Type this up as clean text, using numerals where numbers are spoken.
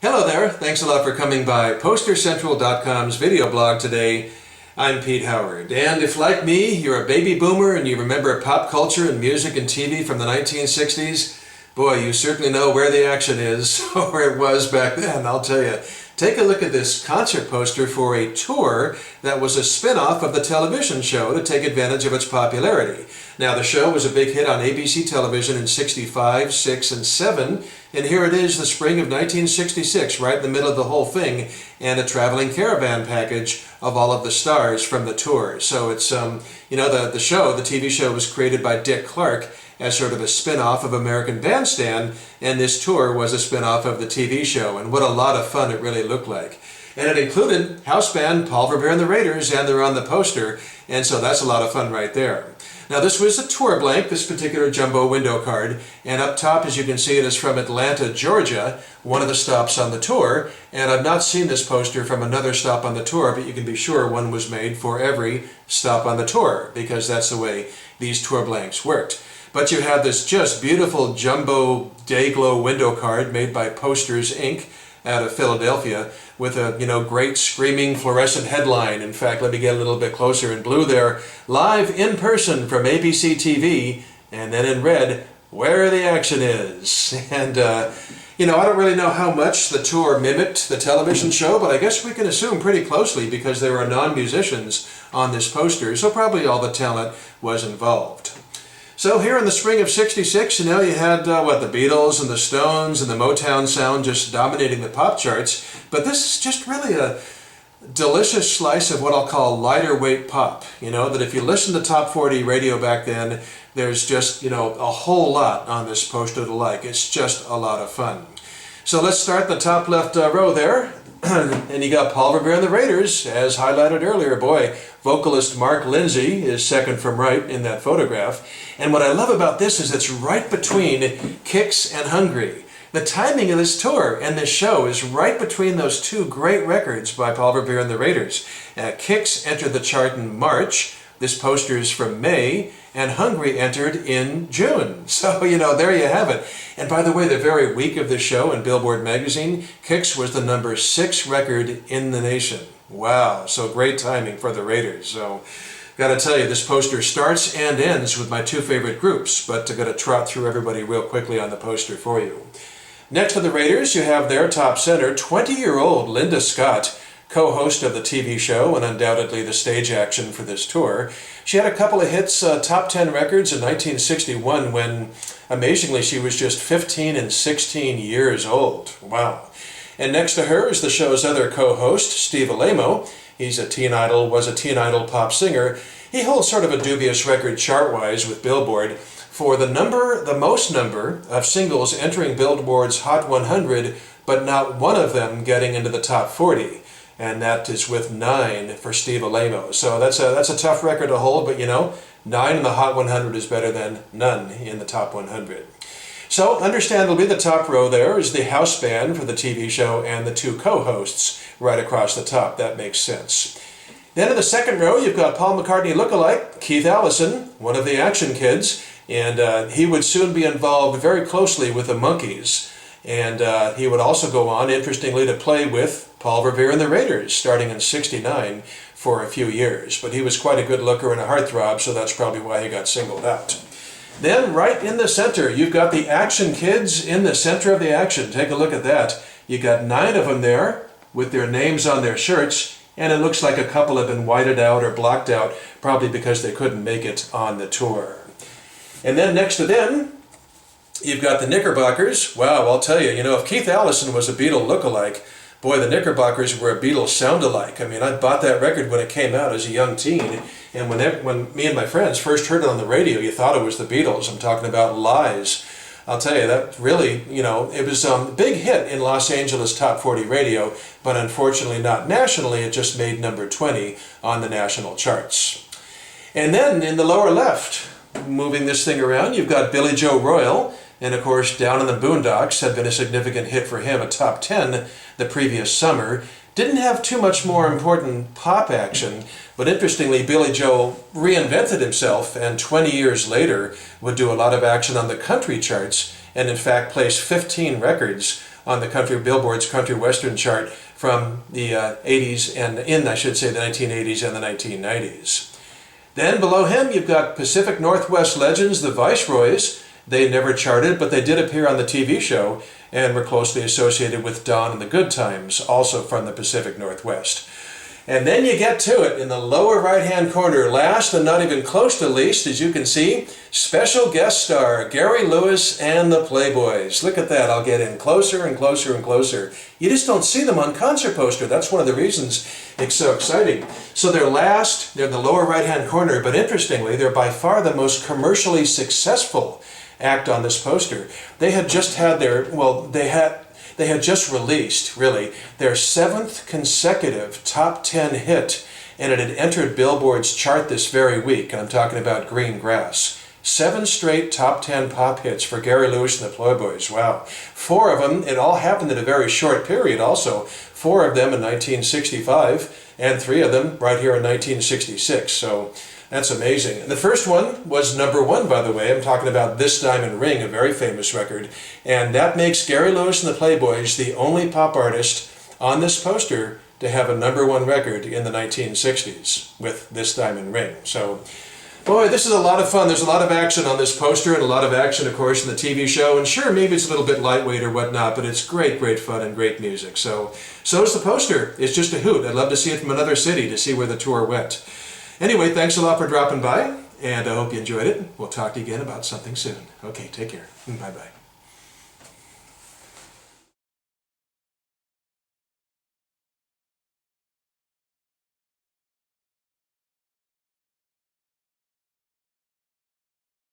Hello there, thanks a lot for coming by PosterCentral.com's video blog today. I'm Pete Howard, and if like me, you're a baby boomer and you remember pop culture and music and TV from the 1960s, boy, you certainly know where the action is, or it was back then, I'll tell you. Take a look at this concert poster for a tour that was a spin-off of the television show to take advantage of its popularity. Now, the show was a big hit on ABC television in 65, 6, and 7, and here it is, the spring of 1966, right in the middle of the whole thing, and a traveling caravan package of all of the stars from the tour. So it's, the TV show was created by Dick Clark as sort of a spin-off of American Bandstand, and this tour was a spin-off of the TV show, and what a lot of fun it really looked like. And it included house band Paul Revere The Raiders, and they're on the poster, and so that's a lot of fun right there. Now this was a tour blank, this particular jumbo window card, and up top, as you can see, it is from Atlanta, Georgia, one of the stops on the tour, and I've not seen this poster from another stop on the tour, but you can be sure one was made for every stop on the tour, because that's the way these tour blanks worked. But you have this just beautiful jumbo day-glow window card made by Posters Inc. out of Philadelphia with a, great screaming fluorescent headline. In fact, let me get a little bit closer in blue there. Live in person from ABC TV, and then in red, where the action is. And, I don't really know how much the tour mimicked the television show, but I guess we can assume pretty closely because there are non-musicians on this poster, so probably all the talent was involved. So here in the spring of '66, you had, the Beatles and the Stones and the Motown sound just dominating the pop charts, but this is just really a delicious slice of what I'll call lighter weight pop. That if you listen to top 40 radio back then, there's just, a whole lot on this poster to like. It's just a lot of fun. So let's start in the top left row there. And you got Paul Revere The Raiders, as highlighted earlier. Boy, vocalist Mark Lindsay is second from right in that photograph. And what I love about this is it's right between Kicks and Hungry. The timing of this tour and this show is right between those two great records by Paul Revere and the Raiders. Kicks entered the chart in March. This poster is from May, and Hungry entered in June. So, there you have it. And by the way, the very week of the show in Billboard magazine, Kicks was the number 6 record in the nation. Wow, so great timing for the Raiders. So, gotta tell you, this poster starts and ends with my two favorite groups, but I'm gonna trot through everybody real quickly on the poster for you. Next to the Raiders, you have their top center, 20-year-old Linda Scott, co-host of the TV show and undoubtedly the stage action for this tour. She had a couple of hits, top 10 records in 1961 when, amazingly, she was just 15 and 16 years old. Wow. And next to her is the show's other co-host, Steve Alaimo. He's was a teen idol pop singer. He holds sort of a dubious record chart-wise with Billboard for the most number of singles entering Billboard's Hot 100, but not one of them getting into the top 40. And that is with 9 for Steve Alaimo. So that's a tough record to hold, but 9 in the Hot 100 is better than none in the top 100. So understandably, the top row there is the house band for the TV show and the two co-hosts right across the top. That makes sense. Then in the second row, you've got Paul McCartney lookalike, Keith Allison, one of the Action Kids, and he would soon be involved very closely with the Monkees. And he would also go on, interestingly, to play with Paul Revere and the Raiders, starting in '69 for a few years. But he was quite a good looker and a heartthrob, so that's probably why he got singled out. Then, right in the center, you've got the Action Kids in the center of the action. Take a look at that. You got 9 of them there with their names on their shirts, and it looks like a couple have been whited out or blocked out, probably because they couldn't make it on the tour. And then next to them, you've got the Knickerbockers. Wow, I'll tell you, if Keith Allison was a Beatle lookalike, boy, the Knickerbockers were a Beatles sound-alike. I mean, I bought that record when it came out as a young teen, and when me and my friends first heard it on the radio, you thought it was the Beatles. I'm talking about Lies. I'll tell you, that really, it was a big hit in Los Angeles Top 40 radio, but unfortunately not nationally. It just made number 20 on the national charts. And then in the lower left, moving this thing around, you've got Billy Joe Royle, and of course Down in the Boondocks had been a significant hit for him, a top 10 the previous summer. Didn't have too much more important pop action, but interestingly Billy Joe reinvented himself and 20 years later would do a lot of action on the country charts and in fact placed 15 records on the country Billboard's country western chart from the 80s and I should say the 1980s and the 1990s. Then below him you've got Pacific Northwest legends, the Viceroys. They never charted, but they did appear on the TV show and were closely associated with Don and the Good Times, also from the Pacific Northwest. And then you get to it in the lower right-hand corner, last and not even close to least, as you can see, special guest star Gary Lewis and the Playboys. Look at that. I'll get in closer and closer and closer. You just don't see them on concert poster. That's one of the reasons it's so exciting. So they're last, they're in the lower right-hand corner, but interestingly, they're by far the most commercially successful act on this poster. They had just had their, they had just released, really, their 7th consecutive top 10 hit, and it had entered Billboard's chart this very week, and I'm talking about Green Grass. 7 straight top 10 pop hits for Gary Lewis and the Playboys. Wow. 4 of them, it all happened in a very short period also. 4 of them in 1965, and 3 of them right here in 1966. So that's amazing. And the first one was #1, by the way. I'm talking about This Diamond Ring, a very famous record. And that makes Gary Lewis and the Playboys the only pop artist on this poster to have a #1 record in the 1960s with This Diamond Ring. So, boy, this is a lot of fun. There's a lot of action on this poster and a lot of action, of course, in the TV show. And sure, maybe it's a little bit lightweight or whatnot, but it's great, great fun and great music. So is the poster. It's just a hoot. I'd love to see it from another city to see where the tour went. Anyway, thanks a lot for dropping by, and I hope you enjoyed it. We'll talk to you again about something soon. Okay, take care. Bye-bye.